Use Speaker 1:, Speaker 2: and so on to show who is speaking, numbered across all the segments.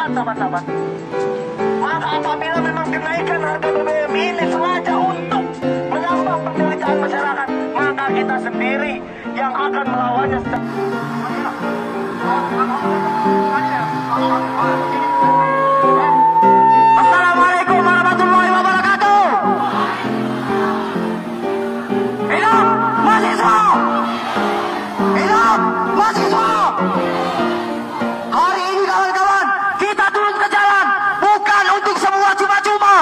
Speaker 1: Teman-teman, maka apabila memang kenaikan harga BBM ini sengaja untuk menambah penderitaan masyarakat, maka kita sendiri yang akan melawannya. Assalamualaikum warahmatullahi wabarakatuh. Hidup mahasiswa! Hidup mahasiswa! Hari ini kawan-kawan, kita turun ke jalan bukan untuk semua cuma-cuma.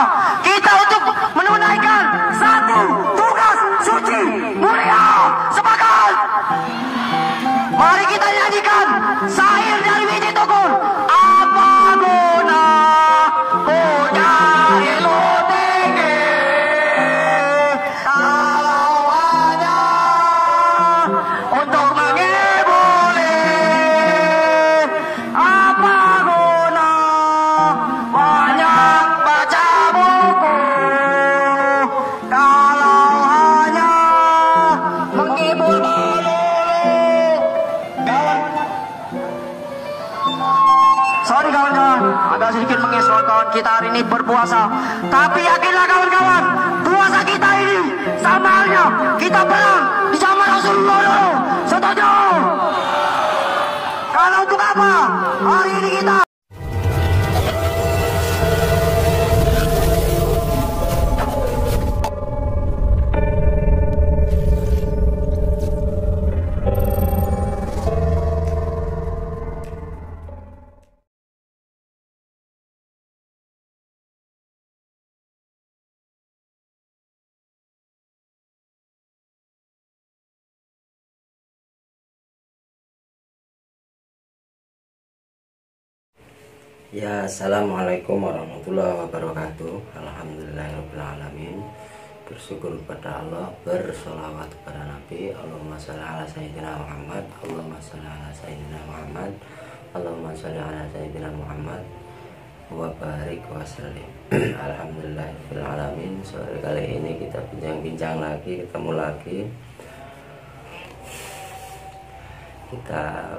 Speaker 1: Kita untuk menunaikan satu tugas suci mulia. Sepakat? Mari kita nyanyikan syair dari Wiji Tukul. Apa guna punya ilmu tinggi kalau hanya untuk mengibuli? Apa guna banyak baca buku kalau hanya menghibur melulu? Sorry kawan-kawan, agak sedikit mengesal kawan kita hari ini berpuasa. Tapi yakinlah kawan-kawan, puasa kita ini sama halnya kita perang di zaman Rasulullah dulu. Setuju? Kalau untuk apa? Hari ini kita
Speaker 2: Ya, assalamualaikum warahmatullahi wabarakatuh. Alhamdulillahirrahmanirrahim. Bersyukur kepada Allah, bersolawat kepada Nabi. Allahumma sholli ala sayyidina Muhammad, Allahumma sholli ala sayyidina Muhammad, Allahumma sholli ala sayyidina Muhammad wa barik wa sallim. Alhamdulillahirrahmanirrahim. Sore kali ini kita bincang-bincang lagi, ketemu lagi. Kita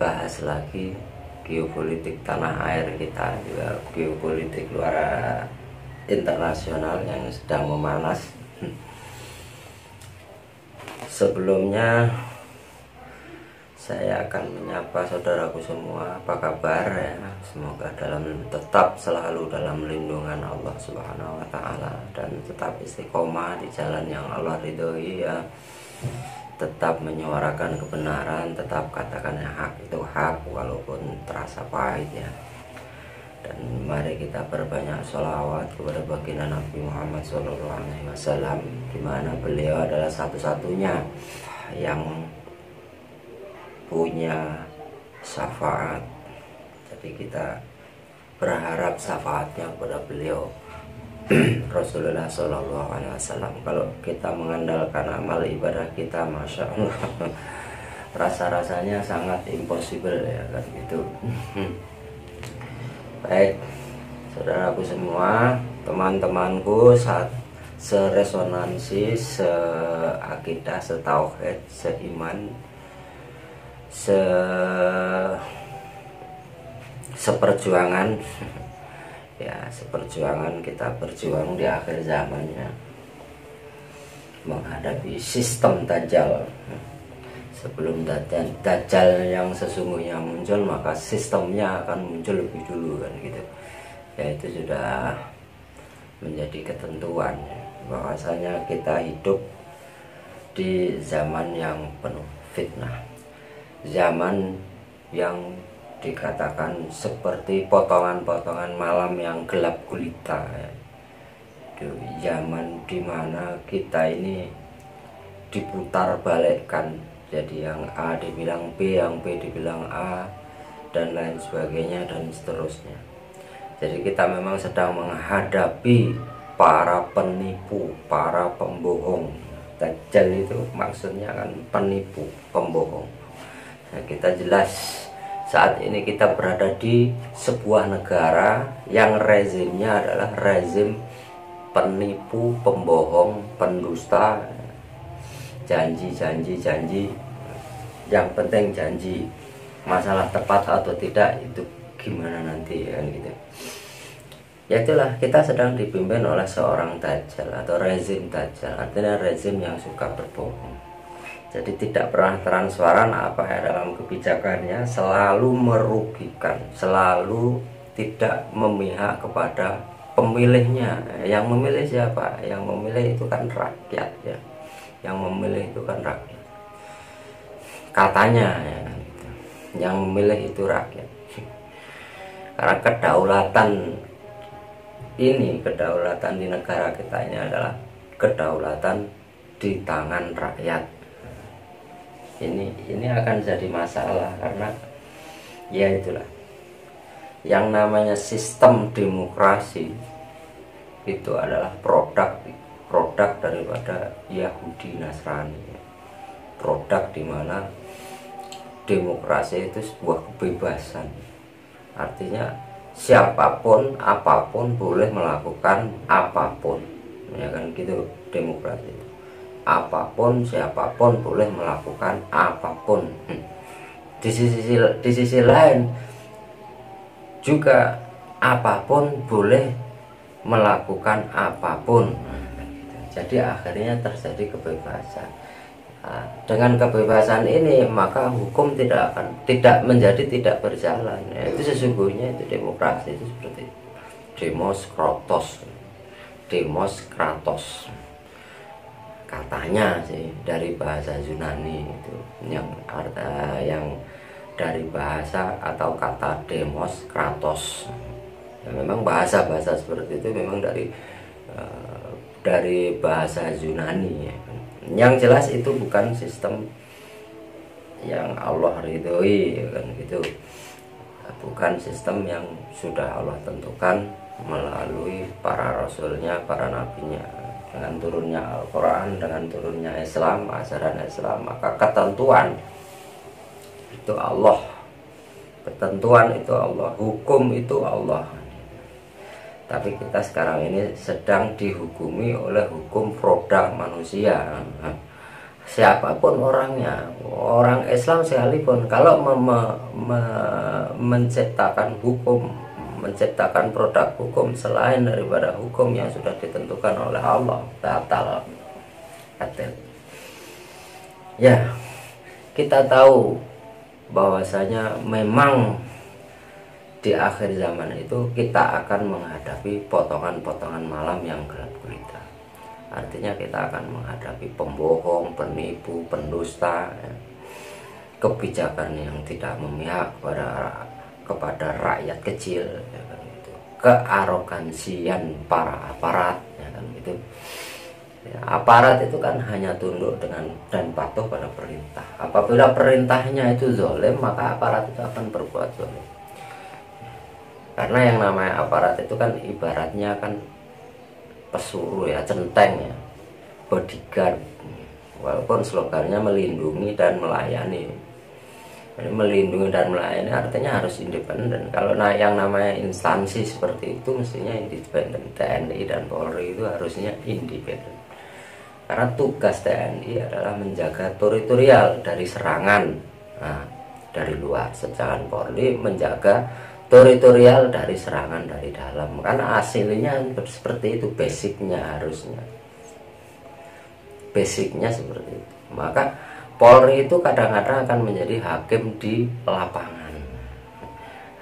Speaker 2: bahas lagi geopolitik tanah air kita, juga geopolitik luar internasional yang sedang memanas. Sebelumnya saya akan menyapa saudaraku semua, apa kabar ya? Semoga tetap selalu dalam lindungan Allah Subhanahu wa taala dan tetap istiqomah di jalan yang Allah ridhoi ya. Tetap menyuarakan kebenaran, tetap katakan yang hak itu hak walaupun terasa pahit ya. Dan mari kita perbanyak sholawat kepada baginda Nabi Muhammad SAW, di mana beliau adalah satu-satunya yang punya syafaat. Jadi kita berharap syafaatnya kepada beliau Rasulullah SAW. Kalau kita mengandalkan amal ibadah kita, masya Allah, rasa-rasanya sangat impossible ya kan gitu. Baik, saudaraku semua, teman-temanku, saat seresonansi, seakidah, setauhid, seiman, seperjuangan. Ya, seperjuangan kita berjuang di akhir zamannya menghadapi sistem Dajjal. Sebelum Dajjal yang sesungguhnya muncul, maka sistemnya akan muncul lebih dulu kan gitu. Ya, itu sudah menjadi ketentuan bahwasanya kita hidup di zaman yang penuh fitnah, zaman yang dikatakan seperti potongan-potongan malam yang gelap gulita ya. Zaman dimana kita ini diputar balikkan, jadi yang A dibilang B, yang B dibilang A, dan lain sebagainya dan seterusnya. Jadi kita memang sedang menghadapi para penipu, para pembohong. Dajjal itu maksudnya kan penipu, pembohong. Nah, kita jelas saat ini kita berada di sebuah negara yang rezimnya adalah rezim penipu, pembohong, pendusta, janji. Yang penting janji, masalah tepat atau tidak itu gimana nanti kan gitu. Ya itulah, kita sedang dipimpin oleh seorang dajjal atau rezim dajjal, artinya rezim yang suka berbohong. Jadi tidak pernah transparan apa ya dalam kebijakannya, selalu merugikan, selalu tidak memihak kepada pemilihnya. Yang memilih siapa? Yang memilih itu kan rakyat ya. Yang memilih itu kan rakyat. Katanya ya, gitu. Yang memilih itu rakyat. Karena kedaulatan di negara kita ini adalah kedaulatan di tangan rakyat. Ini akan jadi masalah karena ya itulah, yang namanya sistem demokrasi itu adalah produk daripada Yahudi Nasrani, produk di mana demokrasi itu sebuah kebebasan, artinya siapapun apapun boleh melakukan apapun, ya kan gitu demokrasi. Apapun siapapun boleh melakukan apapun. Di sisi lain juga apapun boleh melakukan apapun. Jadi akhirnya terjadi kebebasan. Nah, dengan kebebasan ini maka hukum tidak menjadi tidak berjalan. Ya, itu sesungguhnya itu demokrasi itu seperti itu. Demos kratos. Katanya sih dari bahasa Yunani itu yang dari bahasa atau kata demos kratos. Ya, memang bahasa seperti itu memang dari bahasa Yunani ya. Yang jelas itu bukan sistem yang Allah ridhoi ya kan gitu. Bukan sistem yang sudah Allah tentukan melalui para rasulnya, para nabinya. Dengan turunnya Al-Quran, dengan turunnya Islam, ajaran Islam, maka ketentuan itu Allah, ketentuan itu Allah, hukum itu Allah. Tapi kita sekarang ini sedang dihukumi oleh hukum produk manusia. Siapapun orangnya, orang Islam sekalipun, kalau menciptakan hukum, menciptakan produk hukum selain daripada hukum yang sudah ditentukan oleh Allah, batal. Ya, kita tahu bahwasanya memang di akhir zaman itu kita akan menghadapi potongan-potongan malam yang gelap gulita. Artinya kita akan menghadapi pembohong, penipu, pendusta, ya. Kebijakan yang tidak memihak kepada rakyat kecil, ya kan gitu. Kearogansian para aparat, ya kan gitu. Ya, aparat itu kan hanya tunduk dan patuh pada perintah. Apabila perintahnya itu zalim, maka aparat itu akan berbuat zalim. Karena yang namanya aparat itu kan ibaratnya kan pesuruh ya, centeng ya, bodyguard. Walaupun slogannya melindungi dan melayani. Melindungi dan melayani artinya harus independen. Kalau yang namanya instansi seperti itu mestinya independen. TNI dan Polri itu harusnya independen. Karena tugas TNI adalah menjaga teritorial dari serangan dari luar. Sedangkan Polri menjaga teritorial dari serangan dari dalam. Karena hasilnya seperti itu, basicnya harusnya. Basicnya seperti itu. Maka Polri itu kadang-kadang akan menjadi hakim di lapangan,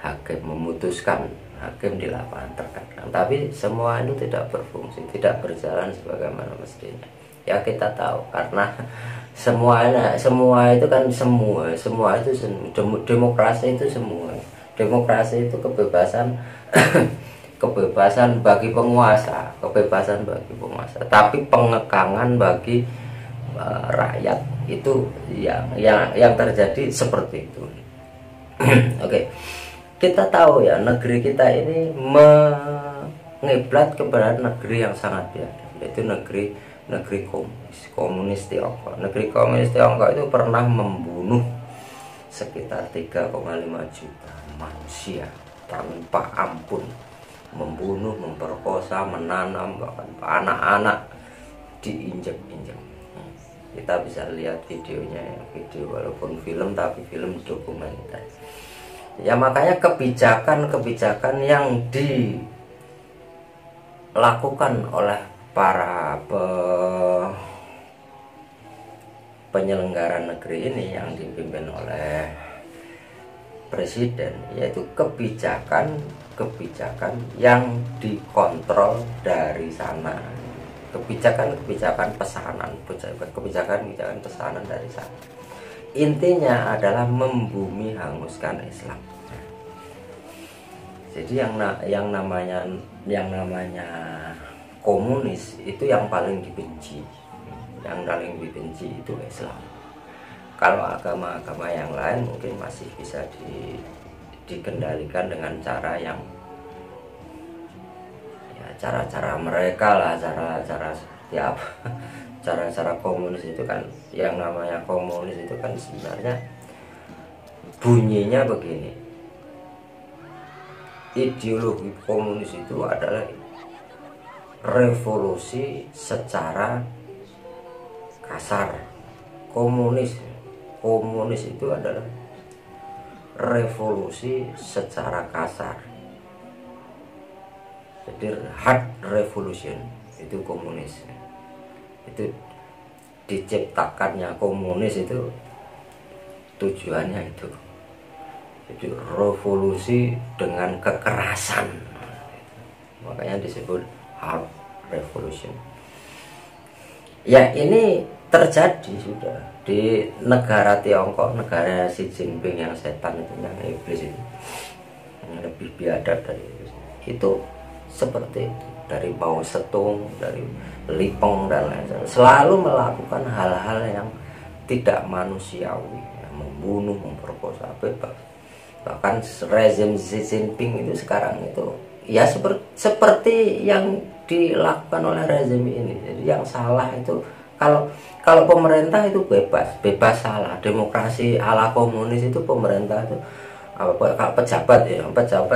Speaker 2: hakim memutuskan, hakim di lapangan terkadang. Tapi semua itu tidak berfungsi, tidak berjalan sebagaimana mestinya. Ya kita tahu karena semua itu kan semua itu demokrasi itu semua. Demokrasi itu kebebasan kebebasan bagi penguasa, tapi pengekangan bagi rakyat itu yang terjadi seperti itu. Oke. Kita tahu ya negeri kita ini ngiblat kepada negeri yang sangat biadab, yaitu negeri komunis Tiongkok. Negeri komunis Tiongkok itu pernah membunuh sekitar 3,5 juta manusia tanpa ampun, membunuh, memperkosa, menanam, bahkan anak-anak diinjek-injek. Kita bisa lihat videonya ya, video walaupun film tapi film dokumenter. Ya makanya kebijakan-kebijakan yang dilakukan oleh para penyelenggara negeri ini yang dipimpin oleh presiden, yaitu kebijakan yang dikontrol dari sana, kebijakan pesanan dari sana. Intinya adalah membumi hanguskan Islam. Jadi yang namanya komunis itu yang paling dibenci. Yang paling dibenci itu Islam. Kalau agama-agama yang lain mungkin masih bisa dikendalikan dengan cara yang ya cara-cara mereka lah, cara seperti apa. Cara-cara komunis itu kan, yang namanya komunis itu kan sebenarnya bunyinya begini. Ideologi komunis itu adalah revolusi secara kasar. Komunis itu adalah revolusi secara kasar. Jadi hard revolution itu komunis. Itu diciptakannya komunis itu tujuannya itu. Jadi revolusi dengan kekerasan. Makanya disebut hard revolution. Ya ini terjadi sudah di negara Tiongkok, negara Xi Jinping yang setan itu, yang iblis itu, yang lebih biadab dari itu seperti itu. Dari Mao Zedong, dari Li Peng dan lain-lain, selalu melakukan hal-hal yang tidak manusiawi, membunuh, memperkosa, bebas. Bahkan rezim Xi Jinping itu sekarang itu ya seperti yang dilakukan oleh rezim ini. Jadi yang salah itu kalau pemerintah itu bebas salah. Demokrasi ala komunis itu pemerintah itu pejabat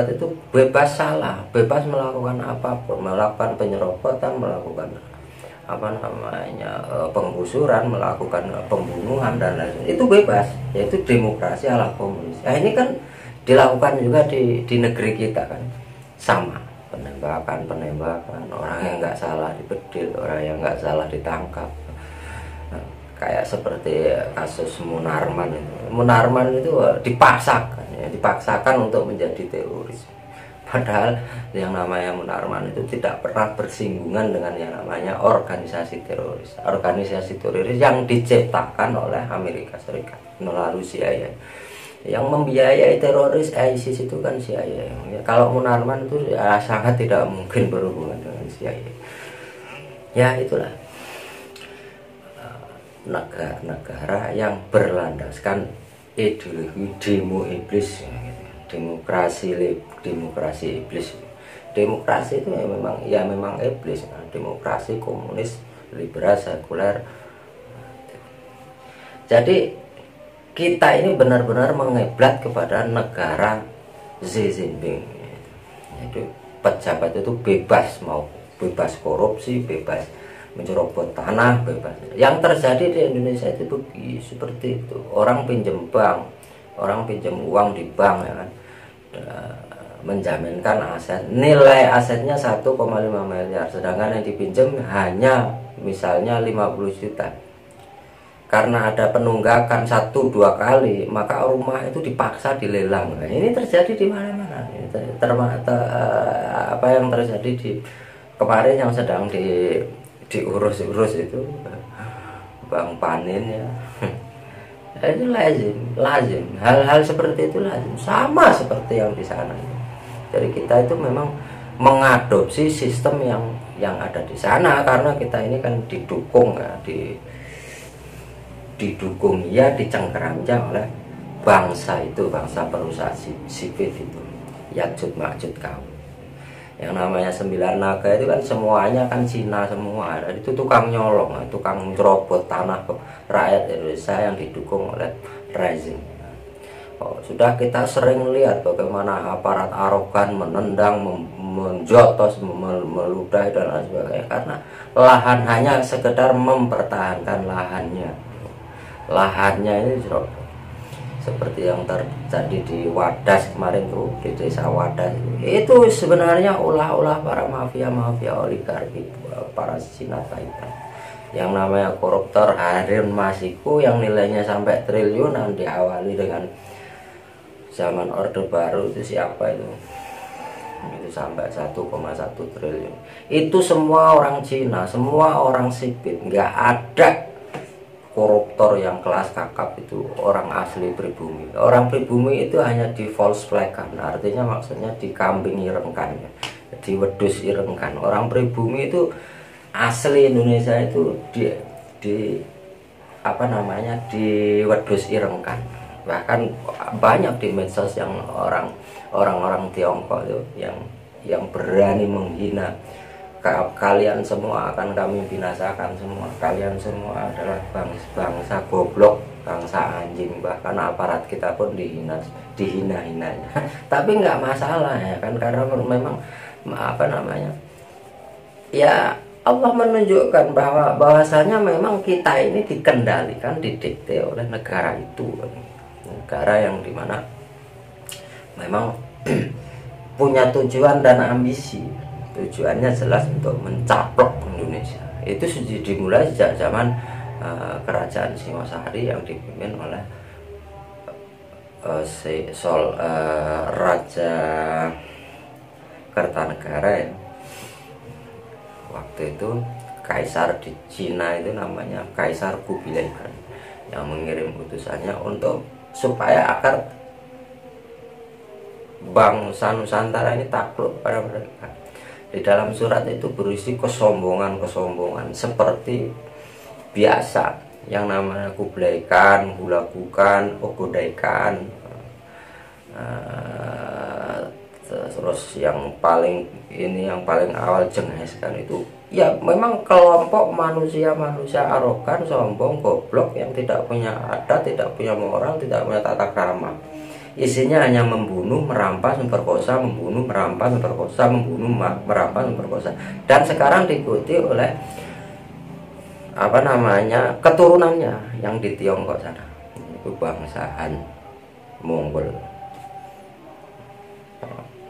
Speaker 2: itu bebas salah, bebas melakukan apapun, melakukan penyerobotan, melakukan penggusuran, melakukan pembunuhan dan lain-lain, itu bebas, yaitu demokrasi ala komunis. Nah ini kan dilakukan juga di negeri kita kan, sama, penembakan, orang yang nggak salah dibedil, orang yang nggak salah ditangkap. Nah, kayak seperti kasus Munarman itu dipaksakan untuk menjadi teroris. Padahal yang namanya Munarman itu tidak pernah bersinggungan dengan yang namanya organisasi teroris. Organisasi teroris yang diciptakan oleh Amerika Serikat melalui CIA. Yang membiayai teroris ISIS itu kan CIA. Ya, kalau Munarman itu ya sangat tidak mungkin berhubungan dengan CIA. Ya itulah negara yang berlandaskan ideologi demo iblis, demokrasi iblis. Demokrasi itu memang iblis. Demokrasi komunis, liberal, sekuler. Jadi kita ini benar-benar mengiblat kepada negara Xi Jinping. Jadi pejabat itu mau bebas korupsi, bebas mencerobot tanah, bebas. Yang terjadi di Indonesia itu seperti itu. Orang pinjam bank, orang pinjam uang di bank ya kan, menjaminkan aset, nilai asetnya 1,5 miliar, sedangkan yang dipinjam hanya misalnya 50 juta. Karena ada penunggakan 1-2 kali, maka rumah itu dipaksa dilelang. Nah, ini terjadi di mana-mana. Apa yang terjadi di kemarin yang sedang diurus itu Bang Panin ya. Itu lazim. Hal-hal seperti itu lazim, sama seperti yang di sana. Jadi kita itu memang mengadopsi sistem yang ada di sana, karena kita ini kan didukung dicengkeramkan oleh bangsa perusahaan sipil itu, Ya'juj Ma'juj kaum. Yang namanya 9 naga itu kan semuanya kan Cina semua. Dan itu tukang nyolong, tukang cerobot tanah rakyat Indonesia yang didukung oleh rezim. Oh, sudah kita sering lihat bagaimana aparat arogan menendang, menjotos, meludahi dan lain sebagainya karena lahan hanya sekedar mempertahankan lahannya. Lahannya ini cerobot. Seperti yang terjadi di Wadas kemarin tuh, di desa Wadas itu sebenarnya ulah-ulah para mafia oligarki, para Cina Taipan. Yang namanya koruptor Harun Masiku yang nilainya sampai triliunan, diawali dengan zaman Orde Baru itu siapa itu sampai 1,1 triliun. Itu semua orang Cina, semua orang sipit, nggak ada koruptor yang kelas kakap itu orang asli pribumi. Orang pribumi itu hanya di false flag kan, artinya maksudnya dikambing irengkan, di wedus irengkan. Orang pribumi itu asli Indonesia itu di apa namanya, di wedus irengkan. Bahkan banyak di medsos yang orang-orang Tiongkok itu yang berani menghina, kalian semua akan kami binasakan semua, kalian semua adalah bangsa goblok, bangsa anjing. Bahkan aparat kita pun dihina-hinanya. Tapi nggak masalah ya kan, karena memang apa namanya, ya Allah menunjukkan bahwasanya memang kita ini dikendalikan, didikte oleh negara itu, negara yang dimana memang punya tujuan dan ambisi. Tujuannya jelas untuk mencaplok Indonesia. Itu dimulai sejak zaman kerajaan Singosari yang dipimpin oleh Raja Kertanegara ya. Waktu itu kaisar di Cina itu namanya Kaisar Kubilai Khan yang mengirim utusannya untuk supaya agar bangsa Nusantara ini takluk pada mereka. Di dalam surat itu berisi kesombongan seperti biasa yang namanya Kubilai Khan, Hulagukan, Ogoday Khan, terus yang paling awal Genghis Khan itu ya memang kelompok manusia arogan, sombong, goblok yang tidak punya adat, tidak punya moral, tidak punya tata krama. Isinya hanya membunuh, merampas, memperkosa, membunuh, merampas, memperkosa, membunuh, merampas, memperkosa. Dan sekarang diikuti oleh apa namanya, keturunannya yang di Tiongkok sana. Itu bangsa Han, Mongol.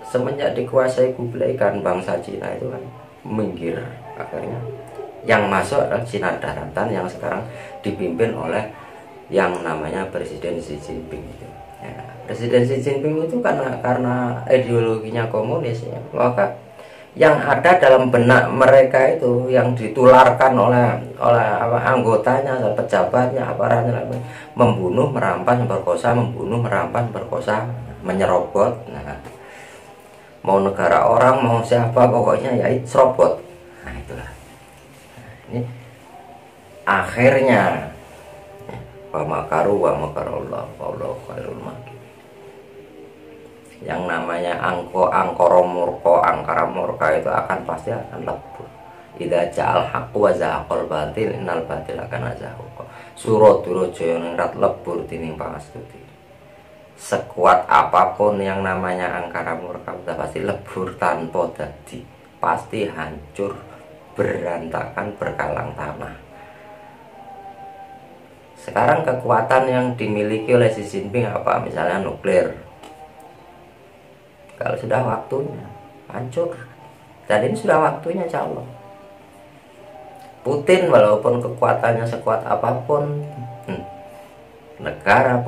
Speaker 2: Semenjak dikuasai Kubilai Khan, bangsa Cina itu kan minggir akhirnya. Yang masuk adalah Cina daratan yang sekarang dipimpin oleh yang namanya Presiden Xi Jinping itu. Ya, Presiden Xi Jinping itu karena ideologinya komunis ya, maka yang ada dalam benak mereka itu yang ditularkan oleh anggotanya, pejabatnya, aparatnya, membunuh, merampas, memperkosa, membunuh, merampas, memperkosa, menyerobot. Nah, mau negara orang, mau siapa, pokoknya ya itu serobot. Nah itulah. Ini akhirnya wa makaru wa makarullah wallahu khairul makirin. Yang namanya angkara murka itu akan pasti akan lebur. Idza ja'al haqqu wa zahaqal batil innal batila kana zahuqa. Surat Durajaya ningrat lebur tining pangastuti. Sekuat apapun yang namanya angkara murka pasti lebur tanpa dadi, pasti hancur, berantakan, berkalang tanah. Sekarang kekuatan yang dimiliki oleh Xi Jinping apa? Misalnya nuklir. Kalau sudah waktunya hancur, dan ini sudah waktunya calon. Putin walaupun kekuatannya sekuat apapun, negara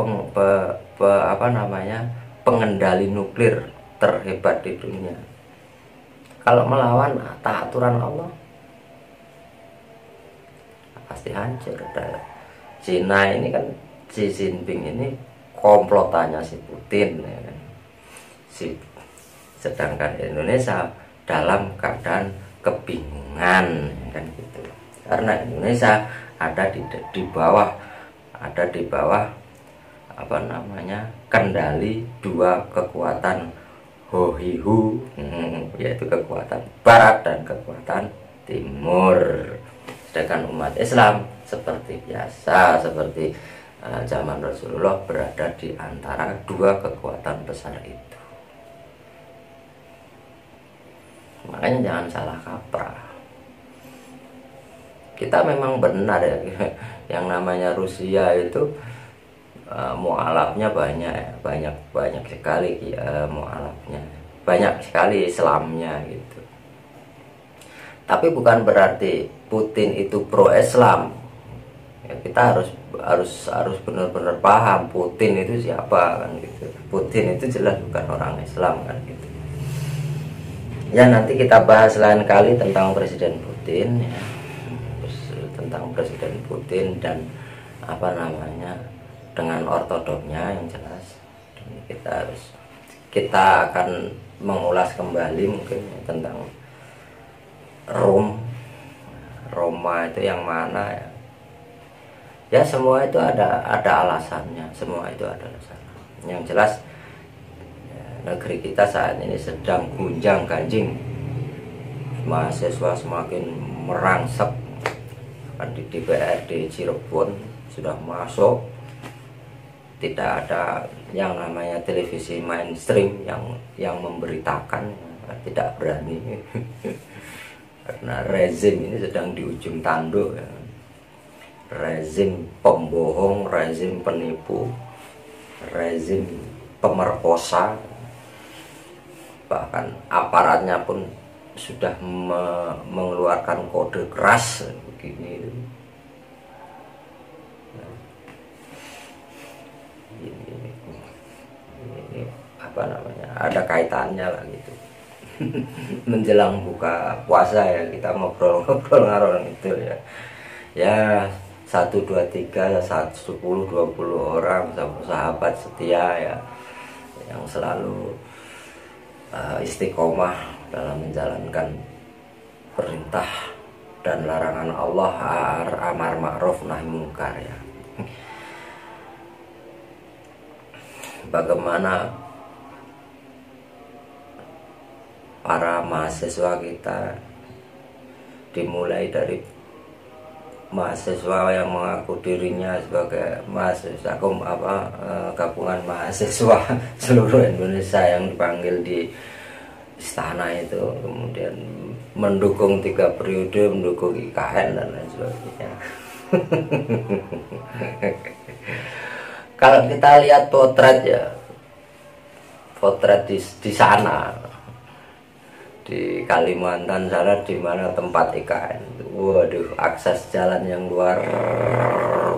Speaker 2: pengendali nuklir terhebat di dunia, kalau melawan aturan Allah pasti hancur. Cina ini kan, Xi Jinping ini komplotannya si Putin ya kan? Sedangkan Indonesia dalam keadaan kebingungan ya kan gitu, karena Indonesia ada di bawah apa namanya, kendali dua kekuatan Hohihu, yaitu kekuatan barat dan kekuatan timur. Sedangkan umat Islam seperti biasa, seperti zaman Rasulullah, berada di antara dua kekuatan besar itu. Makanya jangan salah kaprah. Kita memang benar ya, yang namanya Rusia itu mualafnya banyak sekali mualafnya, banyak sekali Islamnya gitu. Tapi bukan berarti Putin itu pro Islam. Ya, kita harus benar-benar paham Putin itu siapa kan gitu. Putin itu jelas bukan orang Islam kan gitu. Ya nanti kita bahas lain kali tentang Presiden Putin ya. Tentang Presiden Putin dan apa namanya dengan ortodoknya yang jelas. Kita akan mengulas kembali mungkin tentang Roma itu yang mana ya. Ya semua itu ada alasannya, semua itu ada alasannya. Yang jelas ya, negeri kita saat ini sedang gunjang-ganjing, mahasiswa semakin merangsek. Di DPRD Cirebon sudah masuk, tidak ada yang namanya televisi mainstream yang memberitakan, tidak berani karena rezim ini sedang di ujung tanduk ya. Rezim pembohong, rezim penipu, rezim pemerkosa, bahkan aparatnya pun sudah mengeluarkan kode keras begini. Ini apa namanya, ada kaitannya lah gitu. Menjelang buka puasa ya, kita ngobrol-ngobrol ngarang itu ya. Ya 1, 2, 3, 10, 20 orang sahabat setia ya, yang selalu istiqomah dalam menjalankan perintah dan larangan Allah, amar ma'ruf nahi mungkar ya. Bagaimana para mahasiswa kita, dimulai dari mahasiswa yang mengaku dirinya sebagai mahasiswa gabungan mahasiswa seluruh Indonesia yang dipanggil di istana itu, kemudian mendukung 3 periode, mendukung IKN dan lain sebagainya. Kalau kita lihat potret ya, potret di sana, di Kalimantan sana, di mana tempat IKN, waduh, akses jalan yang luar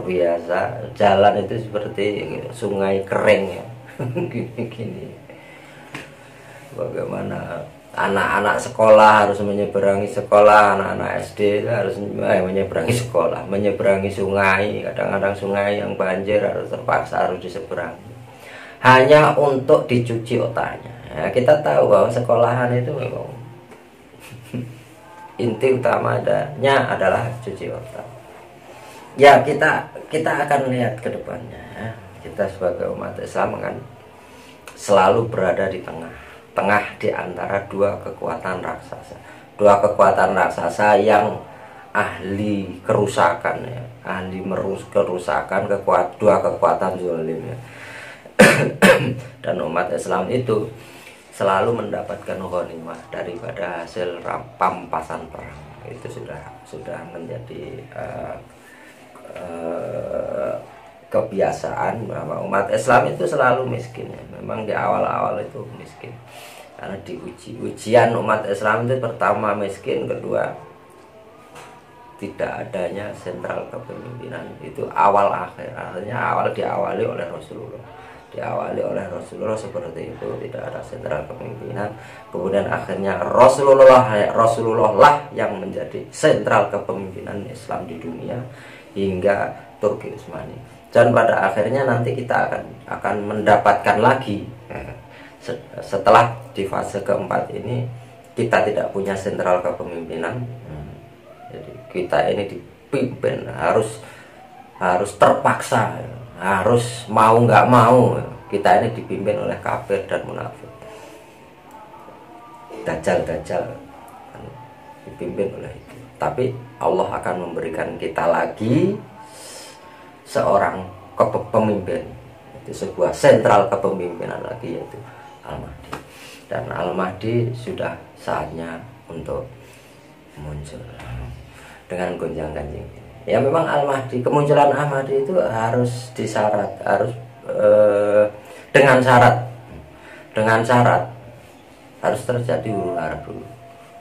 Speaker 2: biasa. Jalan itu seperti sungai kering ya. Gini-gini. Bagaimana anak-anak sekolah harus menyeberangi sekolah, anak-anak SD harus menyeberangi sekolah, menyeberangi sungai. Kadang-kadang sungai yang banjir harus diseberangi hanya untuk dicuci otaknya ya. Kita tahu bahwa sekolahan itu memang inti utamanya adalah cuci otak ya. Kita akan lihat ke depannya ya. Kita sebagai umat Islam kan selalu berada di tengah di antara dua kekuatan raksasa yang ahli kerusakan ya, ahli kerusakan, dua kekuatan zalim ya. Dan umat Islam itu selalu mendapatkan ghanimah daripada hasil rampasan perang. Itu sudah menjadi kebiasaan bahwa umat Islam itu selalu miskin ya. Memang di awal-awal itu miskin karena ujian umat Islam itu pertama miskin, kedua tidak adanya sentral kepemimpinan. Itu awal akhir, artinya diawali oleh Rasulullah seperti itu, tidak ada sentral kepemimpinan. Kemudian akhirnya Rasulullah lah yang menjadi sentral kepemimpinan Islam di dunia hingga Turki Utsmani. Dan pada akhirnya nanti kita akan mendapatkan lagi setelah di fase keempat ini kita tidak punya sentral kepemimpinan. Jadi kita ini dipimpin harus terpaksa, harus mau nggak mau, kita ini dipimpin oleh kafir dan munafik. dajjal kan dipimpin oleh itu. Tapi Allah akan memberikan kita lagi seorang pemimpin, itu sebuah sentral kepemimpinan lagi, yaitu Al-Mahdi. Dan Al-Mahdi sudah saatnya untuk muncul dengan gonjang ganjing. Ya memang Al-Mahdi, kemunculan Al-Mahdi itu harus disyarat, harus dengan syarat harus terjadi huru hara dulu,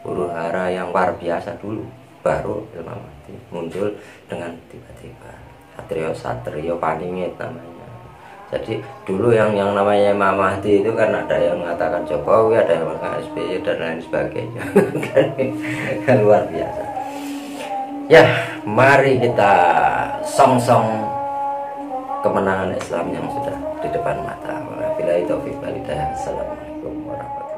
Speaker 2: huru hara yang luar biasa dulu, baru Imam Mahdi muncul dengan tiba-tiba. Satrio paningit namanya. Jadi dulu yang namanya Imam Mahdi itu kan ada yang mengatakan Jokowi, ada yang mengatakan SBY dan lain sebagainya. Kan luar biasa. Ya, mari kita song-song kemenangan Islam yang sudah di depan mata. Wabillahi taufiq wal hidayah. Assalamualaikum warahmatullahi wabarakatuh.